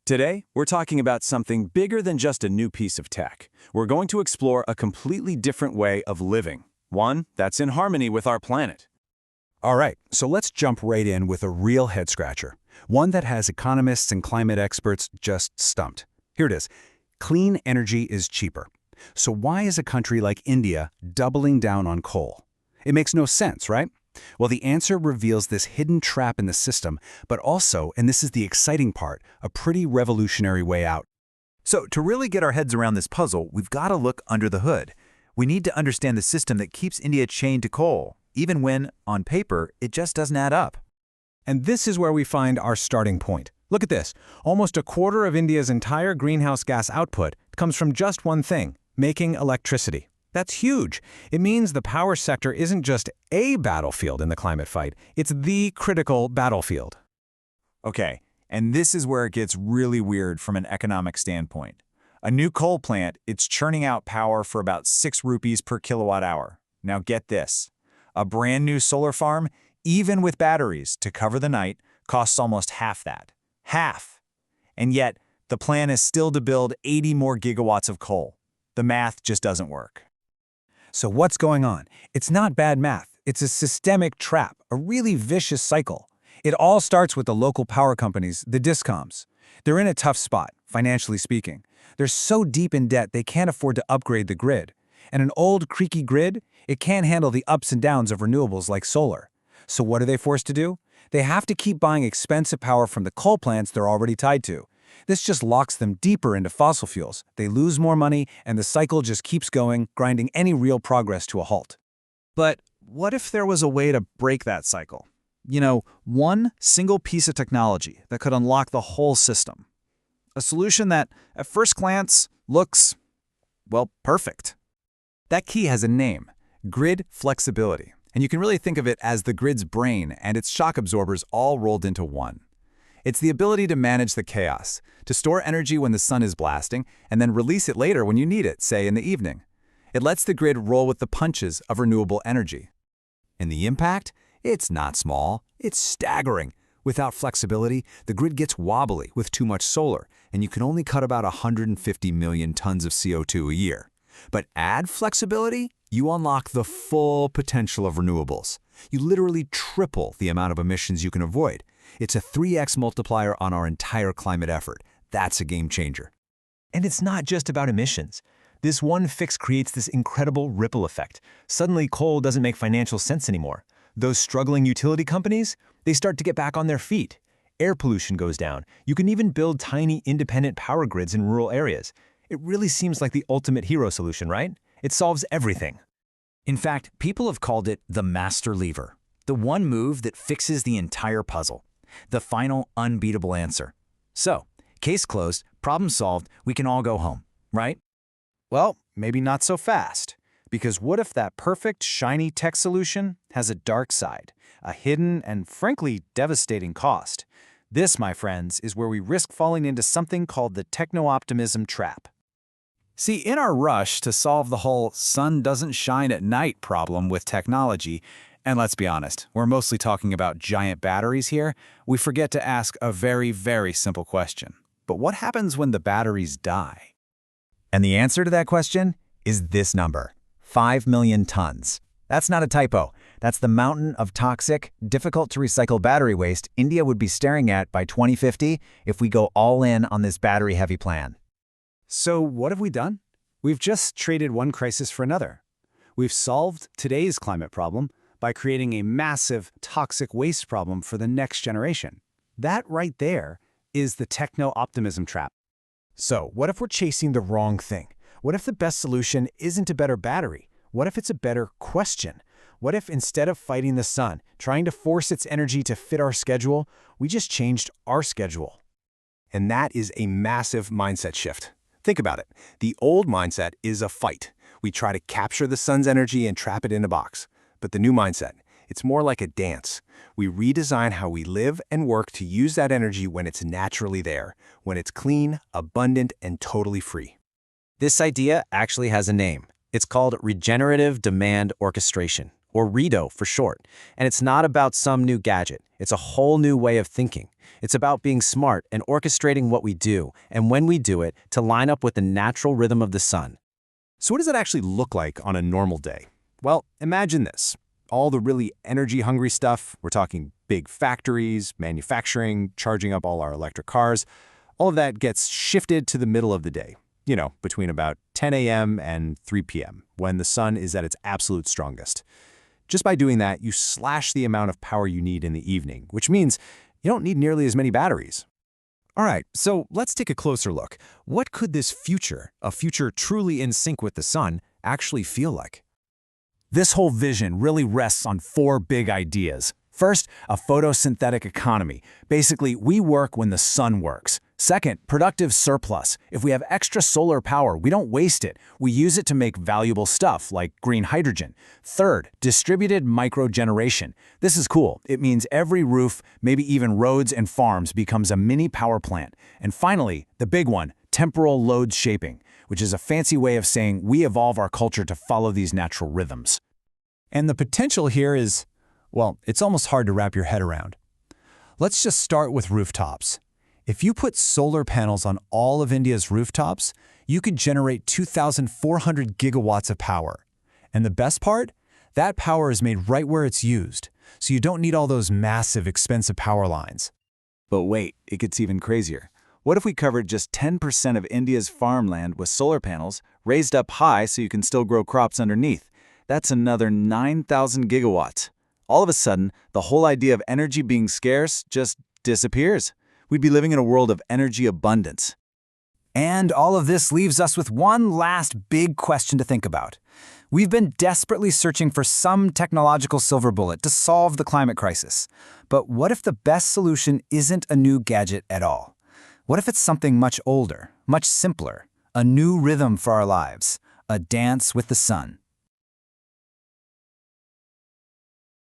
Today, we're talking about something bigger than just a new piece of tech. We're going to explore a completely different way of living, one that's in harmony with our planet. All right, so let's jump right in with a real head-scratcher, one that has economists and climate experts just stumped. Here it is. Clean energy is cheaper. So why is a country like India doubling down on coal? It makes no sense, right? Well, the answer reveals this hidden trap in the system, but also, and this is the exciting part, a pretty revolutionary way out. So to really get our heads around this puzzle, we've got to look under the hood. We need to understand the system that keeps India chained to coal, even when, on paper, it just doesn't add up. And this is where we find our starting point. Look at this. Almost a quarter of India's entire greenhouse gas output comes from just one thing, making electricity. That's huge. It means the power sector isn't just a battlefield in the climate fight, it's the critical battlefield. Okay, and this is where it gets really weird from an economic standpoint. A new coal plant, it's churning out power for about 6 rupees per kilowatt hour. Now get this. A brand new solar farm, even with batteries to cover the night, costs almost half that. Half! And yet, the plan is still to build 80 more gigawatts of coal. The math just doesn't work. So what's going on? It's not bad math. It's a systemic trap, a really vicious cycle. It all starts with the local power companies, the discoms. They're in a tough spot, financially speaking. They're so deep in debt they can't afford to upgrade the grid. And an old, creaky grid, it can't handle the ups and downs of renewables like solar. So what are they forced to do? They have to keep buying expensive power from the coal plants they're already tied to. This just locks them deeper into fossil fuels. They lose more money, and the cycle just keeps going, grinding any real progress to a halt. But what if there was a way to break that cycle? You know, one single piece of technology that could unlock the whole system. A solution that, at first glance, looks, well, perfect. That key has a name, grid flexibility. And you can really think of it as the grid's brain and its shock absorbers all rolled into one. It's the ability to manage the chaos, to store energy when the sun is blasting, and then release it later when you need it, say in the evening. It lets the grid roll with the punches of renewable energy. And the impact? It's not small, it's staggering. Without flexibility, the grid gets wobbly with too much solar, and you can only cut about 150 million tons of CO2 a year. But add flexibility, you unlock the full potential of renewables. You literally triple the amount of emissions you can avoid. It's a 3x multiplier on our entire climate effort. That's a game changer. And it's not just about emissions. This one fix creates this incredible ripple effect. Suddenly, coal doesn't make financial sense anymore. Those struggling utility companies, they start to get back on their feet. Air pollution goes down. You can even build tiny independent power grids in rural areas. It really seems like the ultimate hero solution, right? It solves everything. In fact, people have called it the master lever, the one move that fixes the entire puzzle, the final unbeatable answer. So, case closed, problem solved, we can all go home, right? Well, maybe not so fast. Because what if that perfect, shiny tech solution has a dark side, a hidden and frankly devastating cost? This, my friends, is where we risk falling into something called the techno-optimism trap. See, in our rush to solve the whole sun doesn't shine at night problem with technology, and let's be honest, we're mostly talking about giant batteries here, we forget to ask a very, very simple question. But what happens when the batteries die? And the answer to that question is this number, 5 million tons. That's not a typo. That's the mountain of toxic, difficult-to-recycle battery waste India would be staring at by 2050 if we go all in on this battery-heavy plan. So what have we done? We've just traded one crisis for another. We've solved today's climate problem by creating a massive toxic waste problem for the next generation. That right there is the techno-optimism trap. So what if we're chasing the wrong thing? What if the best solution isn't a better battery? What if it's a better question? What if instead of fighting the sun, trying to force its energy to fit our schedule, we just changed our schedule? And that is a massive mindset shift. Think about it. The old mindset is a fight. We try to capture the sun's energy and trap it in a box. But the new mindset, it's more like a dance. We redesign how we live and work to use that energy when it's naturally there, when it's clean, abundant, and totally free. This idea actually has a name. It's called regenerative demand orchestration, or REDO for short. And it's not about some new gadget. It's a whole new way of thinking. It's about being smart and orchestrating what we do, and when we do it, to line up with the natural rhythm of the sun. So what does it actually look like on a normal day? Well, imagine this. All the really energy-hungry stuff, we're talking big factories, manufacturing, charging up all our electric cars, all of that gets shifted to the middle of the day, between about 10 a.m. and 3 p.m., when the sun is at its absolute strongest. Just by doing that, you slash the amount of power you need in the evening, which means you don't need nearly as many batteries. All right, so let's take a closer look. What could this future, a future truly in sync with the sun, actually feel like? This whole vision really rests on 4 big ideas. First, a photosynthetic economy. Basically, we work when the sun works. Second, productive surplus. If we have extra solar power, we don't waste it. We use it to make valuable stuff like green hydrogen. Third, distributed microgeneration. This is cool. It means every roof, maybe even roads and farms, becomes a mini power plant. And finally, the big one, temporal load shaping, which is a fancy way of saying we evolve our culture to follow these natural rhythms. And the potential here is, well, it's almost hard to wrap your head around. Let's just start with rooftops. If you put solar panels on all of India's rooftops, you could generate 2,400 gigawatts of power. And the best part? That power is made right where it's used, so you don't need all those massive, expensive power lines. But wait, it gets even crazier. What if we covered just 10% of India's farmland with solar panels, raised up high so you can still grow crops underneath? That's another 9,000 gigawatts. All of a sudden, the whole idea of energy being scarce just disappears. We'd be living in a world of energy abundance. And all of this leaves us with one last big question to think about. We've been desperately searching for some technological silver bullet to solve the climate crisis. But what if the best solution isn't a new gadget at all? What if it's something much older, much simpler, a new rhythm for our lives, a dance with the sun?